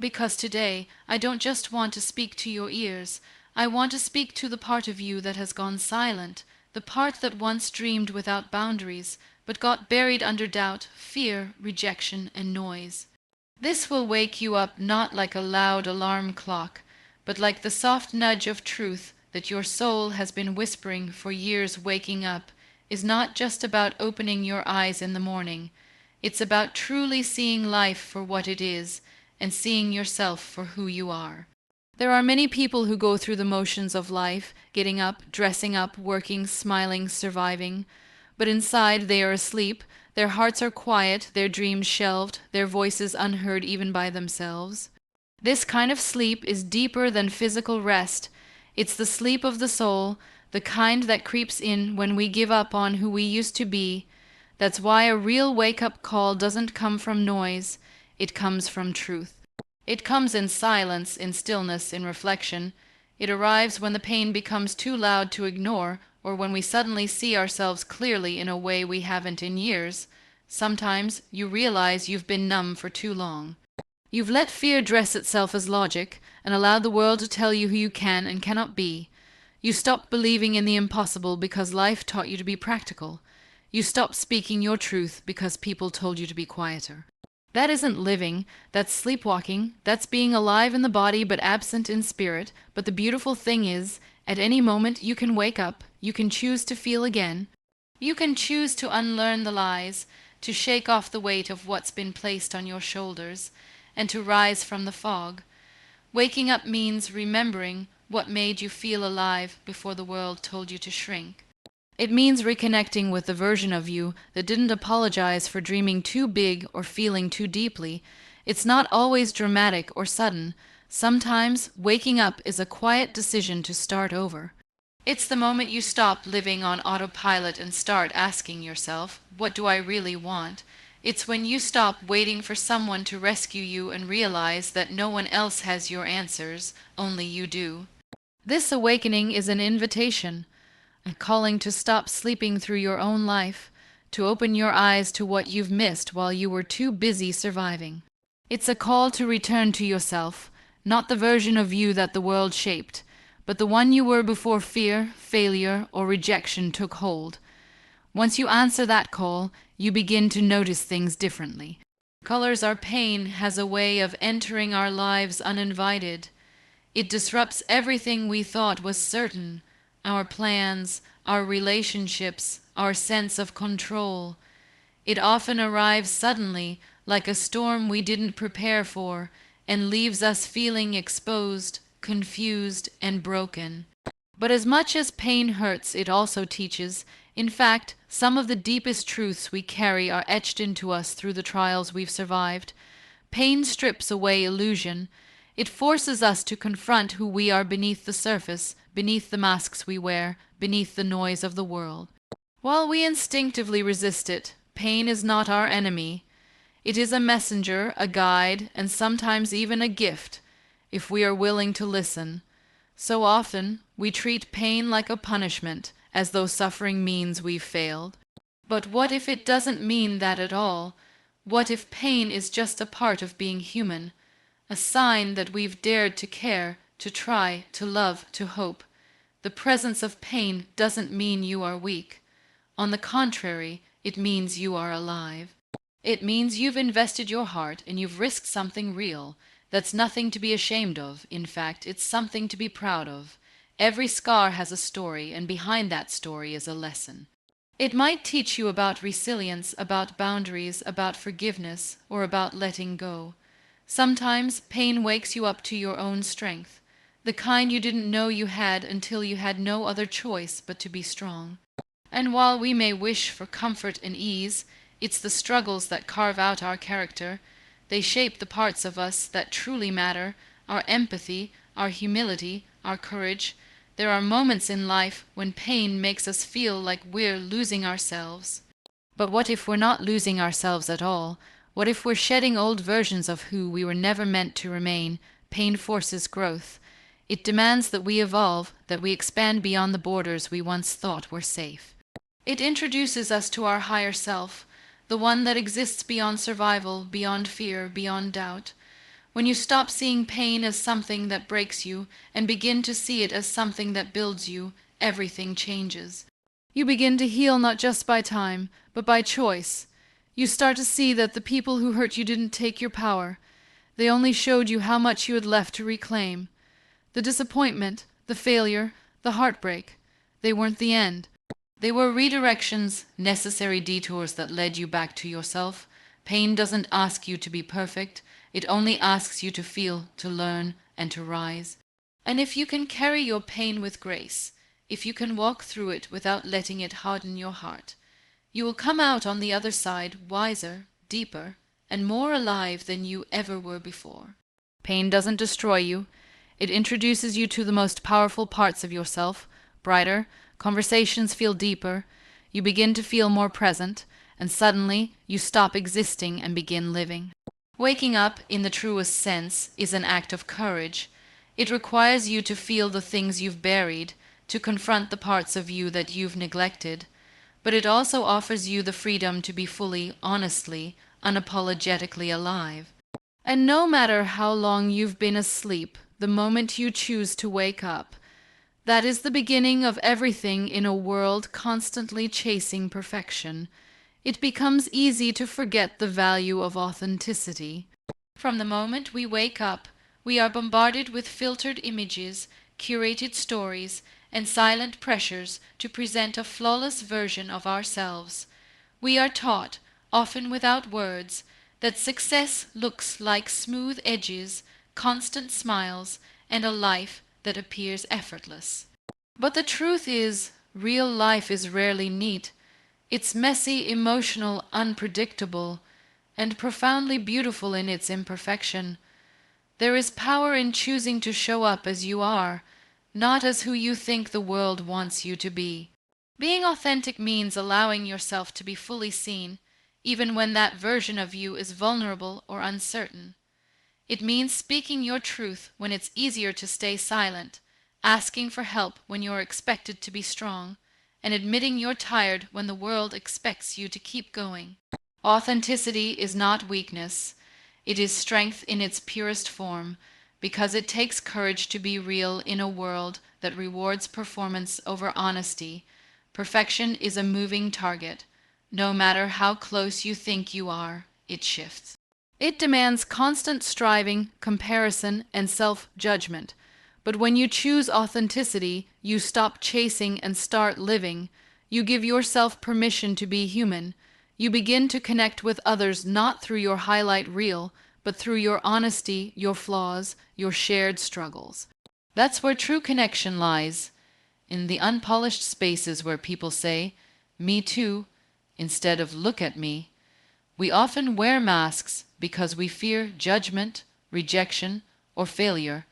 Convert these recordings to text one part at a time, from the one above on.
Because today I don't just want to speak to your ears, I want to speak to the part of you that has gone silent, the part that once dreamed without boundaries, but got buried under doubt, fear, rejection, and noise. This will wake you up not like a loud alarm clock, but like the soft nudge of truth that your soul has been whispering for years. Waking up is not just about opening your eyes in the morning. It's about truly seeing life for what it is and seeing yourself for who you are. There are many people who go through the motions of life, getting up, dressing up, working, smiling, surviving. But inside they are asleep, their hearts are quiet, their dreams shelved, their voices unheard even by themselves. This kind of sleep is deeper than physical rest. It's the sleep of the soul, the kind that creeps in when we give up on who we used to be. That's why a real wake-up call doesn't come from noise, it comes from truth. It comes in silence, in stillness, in reflection. It arrives when the pain becomes too loud to ignore, or when we suddenly see ourselves clearly in a way we haven't in years. Sometimes you realize you've been numb for too long. You've let fear dress itself as logic and allowed the world to tell you who you can and cannot be. You stopped believing in the impossible because life taught you to be practical. You stopped speaking your truth because people told you to be quieter. That isn't living, that's sleepwalking, that's being alive in the body but absent in spirit. But the beautiful thing is, at any moment you can wake up, you can choose to feel again. You can choose to unlearn the lies, to shake off the weight of what's been placed on your shoulders, and to rise from the fog. Waking up means remembering what made you feel alive before the world told you to shrink. It means reconnecting with the version of you that didn't apologize for dreaming too big or feeling too deeply. It's not always dramatic or sudden. Sometimes waking up is a quiet decision to start over. It's the moment you stop living on autopilot and start asking yourself, what do I really want? It's when you stop waiting for someone to rescue you and realize that no one else has your answers, only you do. This awakening is an invitation, a calling to stop sleeping through your own life, to open your eyes to what you've missed while you were too busy surviving. It's a call to return to yourself, not the version of you that the world shaped, but the one you were before fear, failure, or rejection took hold. Once you answer that call, you begin to notice things differently. Colors Our pain has a way of entering our lives uninvited. It disrupts everything we thought was certain, our plans, our relationships, our sense of control. It often arrives suddenly, like a storm we didn't prepare for, and leaves us feeling exposed, confused, and broken. But as much as pain hurts, it also teaches. In fact, some of the deepest truths we carry are etched into us through the trials we've survived. Pain strips away illusion. It forces us to confront who we are beneath the surface, beneath the masks we wear, beneath the noise of the world. While we instinctively resist it, pain is not our enemy. It is a messenger, a guide, and sometimes even a gift, if we are willing to listen. So often, we treat pain like a punishment, as though suffering means we've failed. But what if it doesn't mean that at all? What if pain is just a part of being human? A sign that we've dared to care, to try, to love, to hope. The presence of pain doesn't mean you are weak. On the contrary, it means you are alive. It means you've invested your heart and you've risked something real. That's nothing to be ashamed of. In fact, it's something to be proud of. Every scar has a story, and behind that story is a lesson. It might teach you about resilience, about boundaries, about forgiveness, or about letting go. Sometimes pain wakes you up to your own strength, the kind you didn't know you had until you had no other choice but to be strong. And while we may wish for comfort and ease, it's the struggles that carve out our character. They shape the parts of us that truly matter, our empathy, our humility, our courage. There are moments in life when pain makes us feel like we're losing ourselves. But what if we're not losing ourselves at all? What if we're shedding old versions of who we were never meant to remain? Pain forces growth. It demands that we evolve, that we expand beyond the borders we once thought were safe. It introduces us to our higher self, the one that exists beyond survival, beyond fear, beyond doubt. When you stop seeing pain as something that breaks you and begin to see it as something that builds you, everything changes. You begin to heal not just by time, but by choice. You start to see that the people who hurt you didn't take your power. They only showed you how much you had left to reclaim. The disappointment, the failure, the heartbreak, they weren't the end. They were redirections, necessary detours that led you back to yourself. Pain doesn't ask you to be perfect. It only asks you to feel, to learn, and to rise. And if you can carry your pain with grace, if you can walk through it without letting it harden your heart, you will come out on the other side wiser, deeper, and more alive than you ever were before. Pain doesn't destroy you. It introduces you to the most powerful parts of yourself, brighter, conversations feel deeper, you begin to feel more present, and suddenly you stop existing and begin living. Waking up, in the truest sense, is an act of courage. It requires you to feel the things you've buried, to confront the parts of you that you've neglected, but it also offers you the freedom to be fully, honestly, unapologetically alive. And no matter how long you've been asleep, the moment you choose to wake up, that is the beginning of everything in a world constantly chasing perfection. It becomes easy to forget the value of authenticity. From the moment we wake up, we are bombarded with filtered images, curated stories, and silent pressures to present a flawless version of ourselves. We are taught, often without words, that success looks like smooth edges, constant smiles, and a life that appears effortless. But the truth is, real life is rarely neat. It's messy, emotional, unpredictable, and profoundly beautiful in its imperfection. There is power in choosing to show up as you are, not as who you think the world wants you to be. Being authentic means allowing yourself to be fully seen, even when that version of you is vulnerable or uncertain. It means speaking your truth when it's easier to stay silent, asking for help when you're expected to be strong, and admitting you're tired when the world expects you to keep going. Authenticity is not weakness. It is strength in its purest form, because it takes courage to be real in a world that rewards performance over honesty. Perfection is a moving target. No matter how close you think you are, it shifts. It demands constant striving, comparison, and self-judgment. But when you choose authenticity, you stop chasing and start living. You give yourself permission to be human. You begin to connect with others not through your highlight reel, but through your honesty, your flaws, your shared struggles. That's where true connection lies, in the unpolished spaces where people say, "Me too," instead of "look at me." We often wear masks because we fear judgment, rejection, or failure,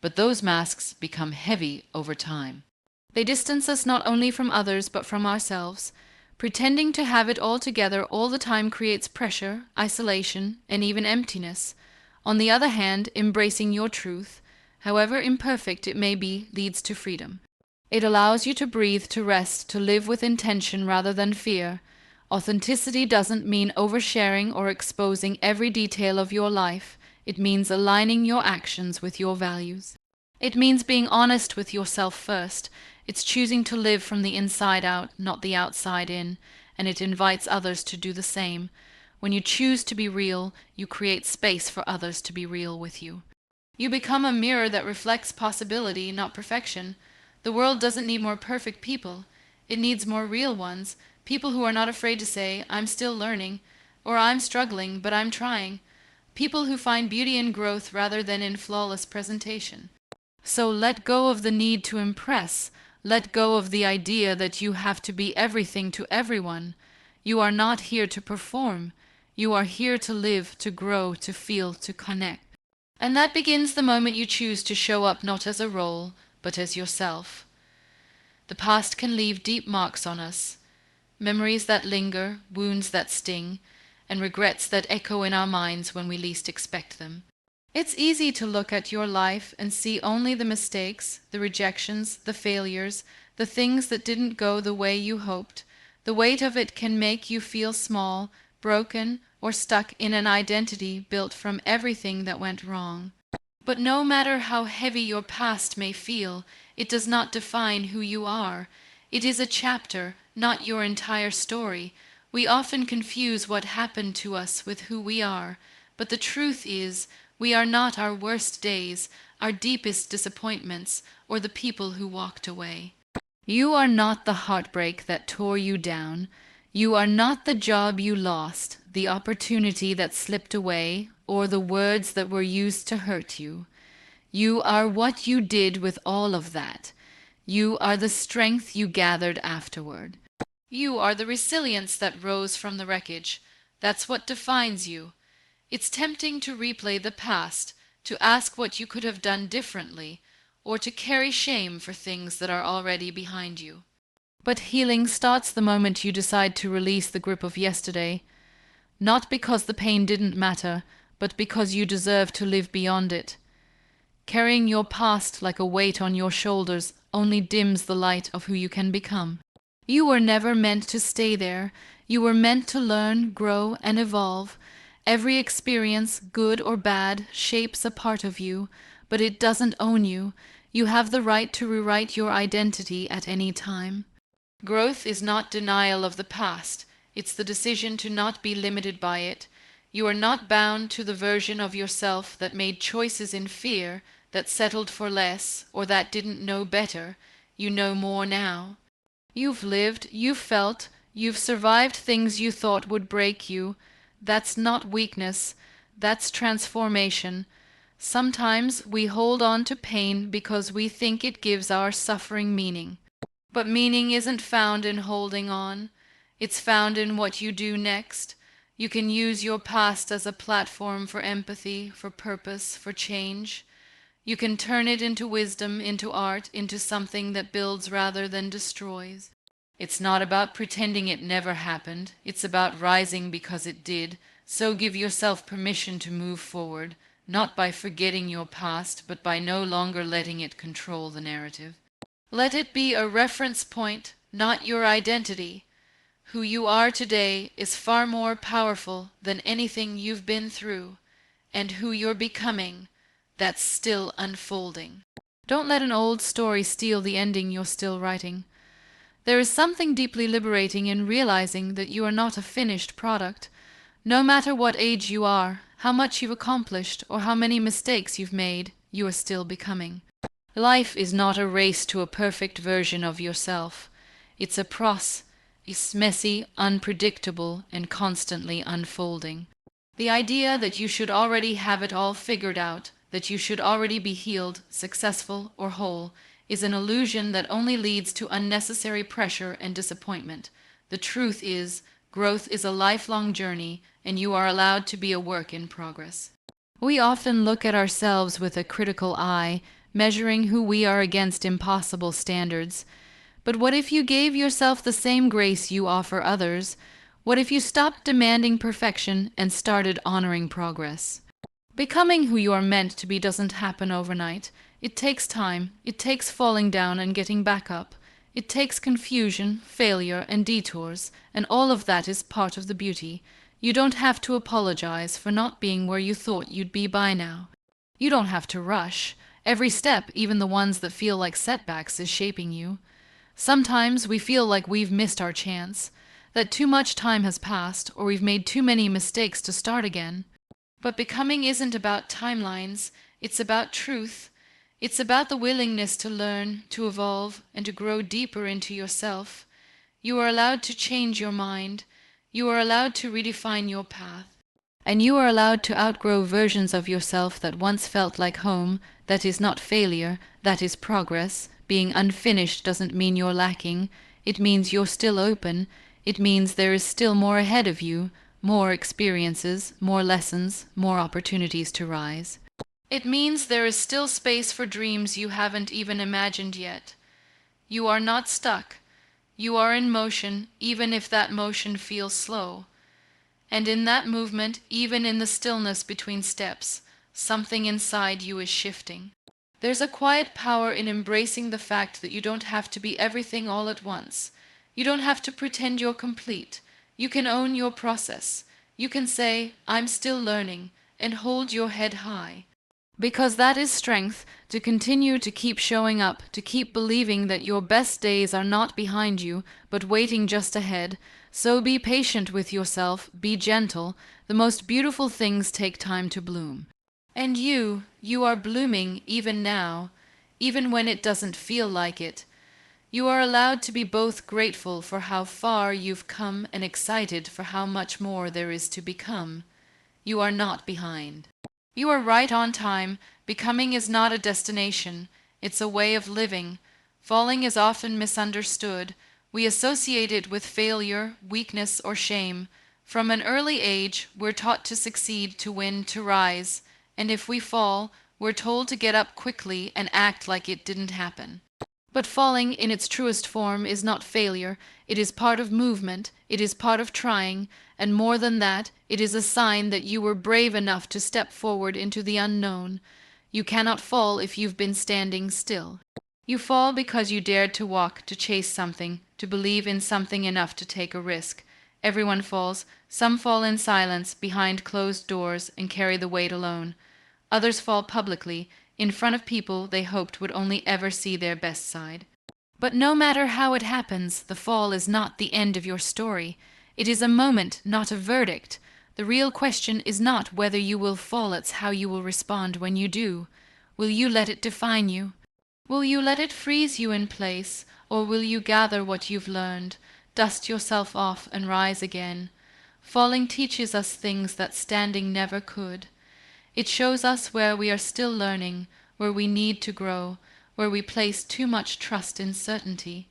but those masks become heavy over time. They distance us not only from others but from ourselves. Pretending to have it all together all the time creates pressure, isolation, and even emptiness. On the other hand, embracing your truth, however imperfect it may be, leads to freedom. It allows you to breathe, to rest, to live with intention rather than fear. Authenticity doesn't mean oversharing or exposing every detail of your life. It means aligning your actions with your values. It means being honest with yourself first. It's choosing to live from the inside out, not the outside in, and it invites others to do the same. When you choose to be real, you create space for others to be real with you. You become a mirror that reflects possibility, not perfection. The world doesn't need more perfect people. It needs more real ones, people who are not afraid to say, "I'm still learning," or "I'm struggling, but I'm trying." People who find beauty in growth rather than in flawless presentation. So let go of the need to impress. Let go of the idea that you have to be everything to everyone. You are not here to perform. You are here to live, to grow, to feel, to connect. And that begins the moment you choose to show up not as a role, but as yourself. The past can leave deep marks on us, memories that linger, wounds that sting, and regrets that echo in our minds when we least expect them. It's easy to look at your life and see only the mistakes, the rejections, the failures, the things that didn't go the way you hoped. The weight of it can make you feel small, broken, or stuck in an identity built from everything that went wrong. But no matter how heavy your past may feel, it does not define who you are. It is a chapter, not your entire story. We often confuse what happened to us with who we are, but the truth is, we are not our worst days, our deepest disappointments, or the people who walked away. You are not the heartbreak that tore you down. You are not the job you lost, the opportunity that slipped away, or the words that were used to hurt you. You are what you did with all of that. You are the strength you gathered afterward. You are the resilience that rose from the wreckage. That's what defines you. It's tempting to replay the past, to ask what you could have done differently, or to carry shame for things that are already behind you. But healing starts the moment you decide to release the grip of yesterday, not because the pain didn't matter, but because you deserve to live beyond it. Carrying your past like a weight on your shoulders only dims the light of who you can become. You were never meant to stay there. You were meant to learn, grow, and evolve. Every experience, good or bad, shapes a part of you, but it doesn't own you. You have the right to rewrite your identity at any time. Growth is not denial of the past. It's the decision to not be limited by it. You are not bound to the version of yourself that made choices in fear, that settled for less, or that didn't know better. You know more now. You've lived, you've felt, you've survived things you thought would break you. That's not weakness, that's transformation. Sometimes we hold on to pain because we think it gives our suffering meaning. But meaning isn't found in holding on. It's found in what you do next. You can use your past as a platform for empathy, for purpose, for change. You can turn it into wisdom, into art, into something that builds rather than destroys. It's not about pretending it never happened. It's about rising because it did. So give yourself permission to move forward, not by forgetting your past, but by no longer letting it control the narrative. Let it be a reference point, not your identity. Who you are today is far more powerful than anything you've been through, and who you're becoming, that's still unfolding. Don't let an old story steal the ending you're still writing. There is something deeply liberating in realizing that you are not a finished product. No matter what age you are, how much you've accomplished, or how many mistakes you've made, you are still becoming. Life is not a race to a perfect version of yourself. It's a process. It's messy, unpredictable, and constantly unfolding. The idea that you should already have it all figured out, that you should already be healed, successful, or whole, is an illusion that only leads to unnecessary pressure and disappointment. The truth is, growth is a lifelong journey, and you are allowed to be a work in progress. We often look at ourselves with a critical eye, measuring who we are against impossible standards. But what if you gave yourself the same grace you offer others? What if you stopped demanding perfection and started honoring progress? Becoming who you are meant to be doesn't happen overnight. It takes time. It takes falling down and getting back up. It takes confusion, failure, and detours, and all of that is part of the beauty. You don't have to apologize for not being where you thought you'd be by now. You don't have to rush. Every step, even the ones that feel like setbacks, is shaping you. Sometimes we feel like we've missed our chance, that too much time has passed, or we've made too many mistakes to start again. But becoming isn't about timelines, it's about truth. It's about the willingness to learn, to evolve, and to grow deeper into yourself. You are allowed to change your mind. You are allowed to redefine your path. And you are allowed to outgrow versions of yourself that once felt like home. That is not failure, that is progress. Being unfinished doesn't mean you're lacking. It means you're still open. It means there is still more ahead of you, more experiences, more lessons, more opportunities to rise. It means there is still space for dreams you haven't even imagined yet. You are not stuck. You are in motion, even if that motion feels slow. And in that movement, even in the stillness between steps, something inside you is shifting. There's a quiet power in embracing the fact that you don't have to be everything all at once. You don't have to pretend you're complete. You can own your process. You can say, "I'm still learning," and hold your head high. Because that is strength, to continue to keep showing up, to keep believing that your best days are not behind you, but waiting just ahead. So be patient with yourself, be gentle. The most beautiful things take time to bloom. And you are blooming even now, even when it doesn't feel like it. You are allowed to be both grateful for how far you've come and excited for how much more there is to become. You are not behind. You are right on time. Becoming is not a destination, it's a way of living. Falling is often misunderstood. We associate it with failure, weakness, or shame. From an early age, we're taught to succeed, to win, to rise. And if we fall, we're told to get up quickly and act like it didn't happen. But falling in its truest form is not failure. It is part of movement, it is part of trying, and more than that, it is a sign that you were brave enough to step forward into the unknown. You cannot fall if you've been standing still. You fall because you dared to walk, to chase something, to believe in something enough to take a risk. Everyone falls. Some fall in silence, behind closed doors, and carry the weight alone. Others fall publicly, in front of people they hoped would only ever see their best side. But no matter how it happens, the fall is not the end of your story. It is a moment, not a verdict. The real question is not whether you will fall, it's how you will respond when you do. Will you let it define you? Will you let it freeze you in place, or will you gather what you've learned, dust yourself off and rise again? Falling teaches us things that standing never could. It shows us where we are still learning, where we need to grow, where we place too much trust in certainty.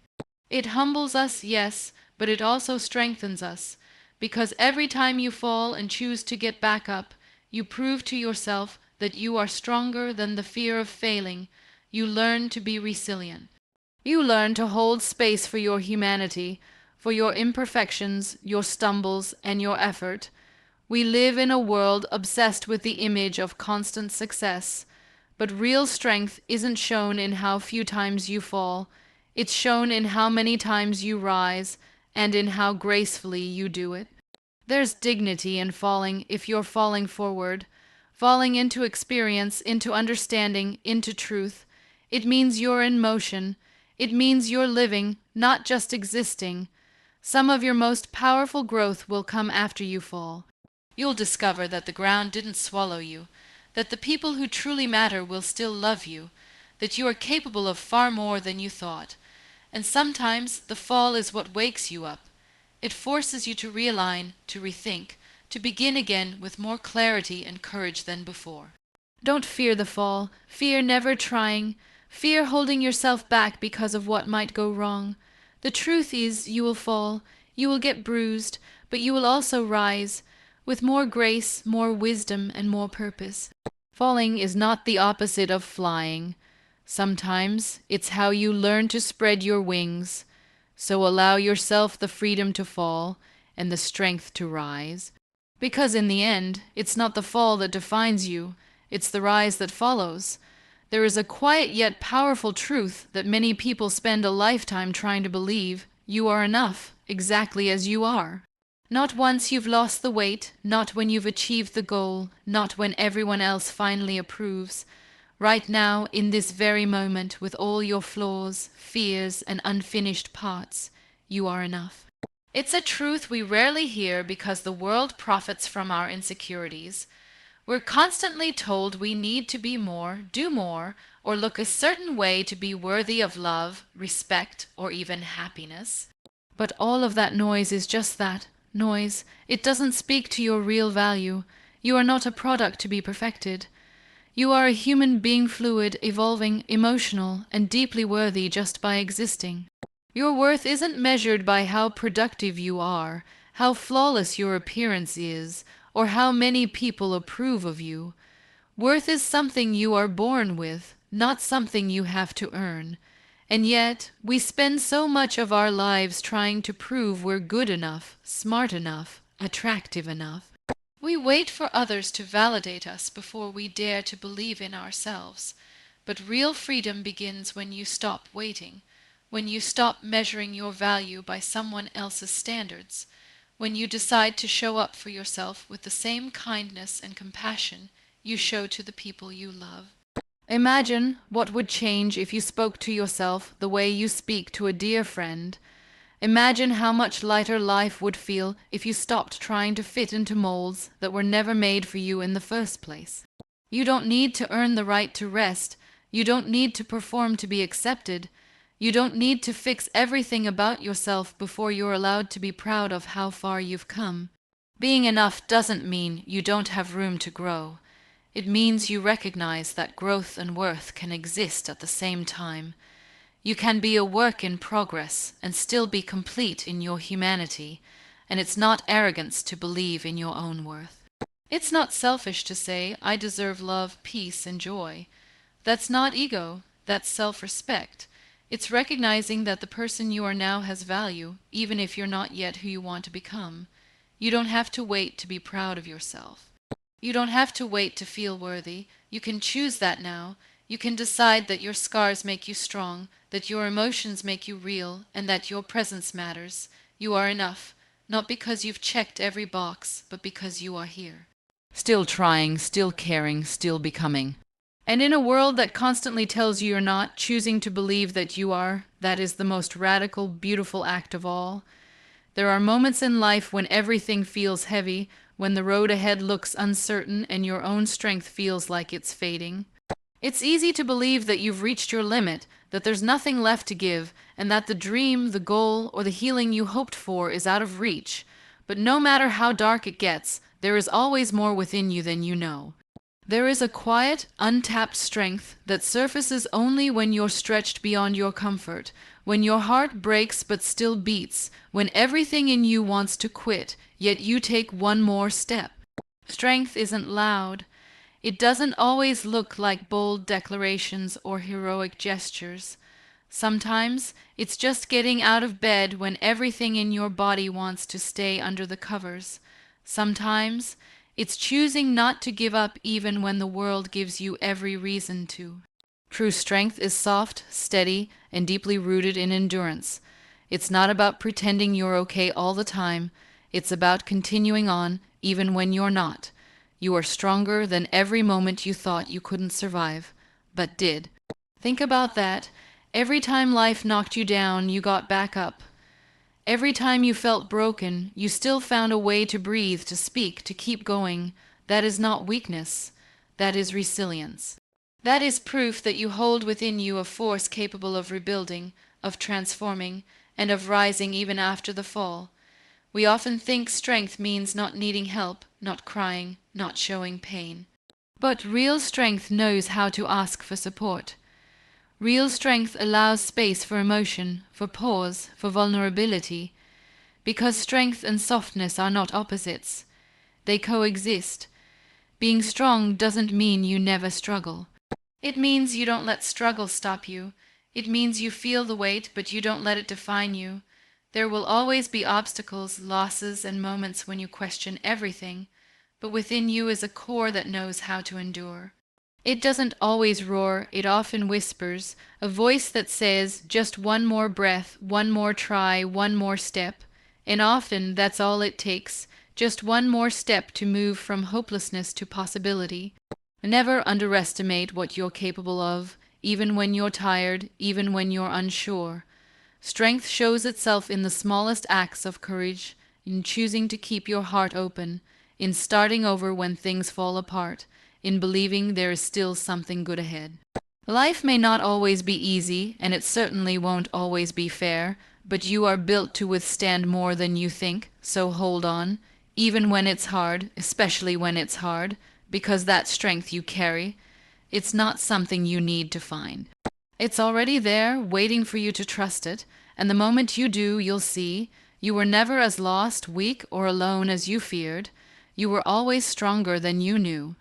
It humbles us, yes, but it also strengthens us, because every time you fall and choose to get back up, you prove to yourself that you are stronger than the fear of failing. You learn to be resilient. You learn to hold space for your humanity, for your imperfections, your stumbles, and your effort. We live in a world obsessed with the image of constant success, but real strength isn't shown in how few times you fall. It's shown in how many times you rise, and in how gracefully you do it. There's dignity in falling if you're falling forward, falling into experience, into understanding, into truth. It means you're in motion. It means you're living, not just existing. Some of your most powerful growth will come after you fall. You'll discover that the ground didn't swallow you, that the people who truly matter will still love you, that you are capable of far more than you thought. And sometimes the fall is what wakes you up. It forces you to realign, to rethink, to begin again with more clarity and courage than before. Don't fear the fall. Fear never trying. Fear holding yourself back because of what might go wrong. The truth is you will fall. You will get bruised, but you will also rise, with more grace, more wisdom, and more purpose. Falling is not the opposite of flying. Sometimes it's how you learn to spread your wings. So allow yourself the freedom to fall and the strength to rise. Because in the end, it's not the fall that defines you, it's the rise that follows. There is a quiet yet powerful truth that many people spend a lifetime trying to believe. You are enough, exactly as you are. Not once you've lost the weight, not when you've achieved the goal, not when everyone else finally approves. Right now, in this very moment, with all your flaws, fears, and unfinished parts, you are enough. It's a truth we rarely hear because the world profits from our insecurities. We're constantly told we need to be more, do more, or look a certain way to be worthy of love, respect, or even happiness. But all of that noise is just that. Noise. It doesn't speak to your real value. You are not a product to be perfected. You are a human being, fluid, evolving, emotional, and deeply worthy just by existing. Your worth isn't measured by how productive you are, how flawless your appearance is, or how many people approve of you. Worth is something you are born with, not something you have to earn. And yet, we spend so much of our lives trying to prove we're good enough, smart enough, attractive enough. We wait for others to validate us before we dare to believe in ourselves. But real freedom begins when you stop waiting, when you stop measuring your value by someone else's standards, when you decide to show up for yourself with the same kindness and compassion you show to the people you love. Imagine what would change if you spoke to yourself the way you speak to a dear friend. Imagine how much lighter life would feel if you stopped trying to fit into molds that were never made for you in the first place. You don't need to earn the right to rest. You don't need to perform to be accepted. You don't need to fix everything about yourself before you're allowed to be proud of how far you've come. Being enough doesn't mean you don't have room to grow. It means you recognize that growth and worth can exist at the same time. You can be a work in progress and still be complete in your humanity, and it's not arrogance to believe in your own worth. It's not selfish to say, I deserve love, peace, and joy. That's not ego, that's self-respect. It's recognizing that the person you are now has value, even if you're not yet who you want to become. You don't have to wait to be proud of yourself. You don't have to wait to feel worthy. You can choose that now. You can decide that your scars make you strong, that your emotions make you real, and that your presence matters. You are enough, not because you've checked every box, but because you are here. Still trying, still caring, still becoming. And in a world that constantly tells you you're not, choosing to believe that you are, that is the most radical, beautiful act of all. There are moments in life when everything feels heavy, when the road ahead looks uncertain and your own strength feels like it's fading. It's easy to believe that you've reached your limit, that there's nothing left to give, and that the dream, the goal, or the healing you hoped for is out of reach. But no matter how dark it gets, there is always more within you than you know. There is a quiet, untapped strength that surfaces only when you're stretched beyond your comfort, when your heart breaks but still beats, when everything in you wants to quit, yet you take one more step. Strength isn't loud. It doesn't always look like bold declarations or heroic gestures. Sometimes it's just getting out of bed when everything in your body wants to stay under the covers. Sometimes it's choosing not to give up even when the world gives you every reason to. True strength is soft, steady, and deeply rooted in endurance. It's not about pretending you're okay all the time. It's about continuing on even when you're not. You are stronger than every moment you thought you couldn't survive, but did. Think about that. Every time life knocked you down, you got back up. Every time you felt broken, you still found a way to breathe, to speak, to keep going. That is not weakness. That is resilience. That is proof that you hold within you a force capable of rebuilding, of transforming, and of rising even after the fall. We often think strength means not needing help, not crying, not showing pain. But real strength knows how to ask for support. Real strength allows space for emotion, for pause, for vulnerability. Because strength and softness are not opposites. They coexist. Being strong doesn't mean you never struggle. It means you don't let struggle stop you. It means you feel the weight, but you don't let it define you. There will always be obstacles, losses, and moments when you question everything, but within you is a core that knows how to endure. It doesn't always roar, it often whispers, a voice that says, just one more breath, one more try, one more step. And often that's all it takes, just one more step to move from hopelessness to possibility. Never underestimate what you're capable of, even when you're tired, even when you're unsure. Strength shows itself in the smallest acts of courage, in choosing to keep your heart open, in starting over when things fall apart, in believing there is still something good ahead. Life may not always be easy, and it certainly won't always be fair, but you are built to withstand more than you think, so hold on, even when it's hard, especially when it's hard, because that strength you carry, it's not something you need to find. It's already there, waiting for you to trust it, and the moment you do, you'll see you were never as lost, weak, or alone as you feared. You were always stronger than you knew.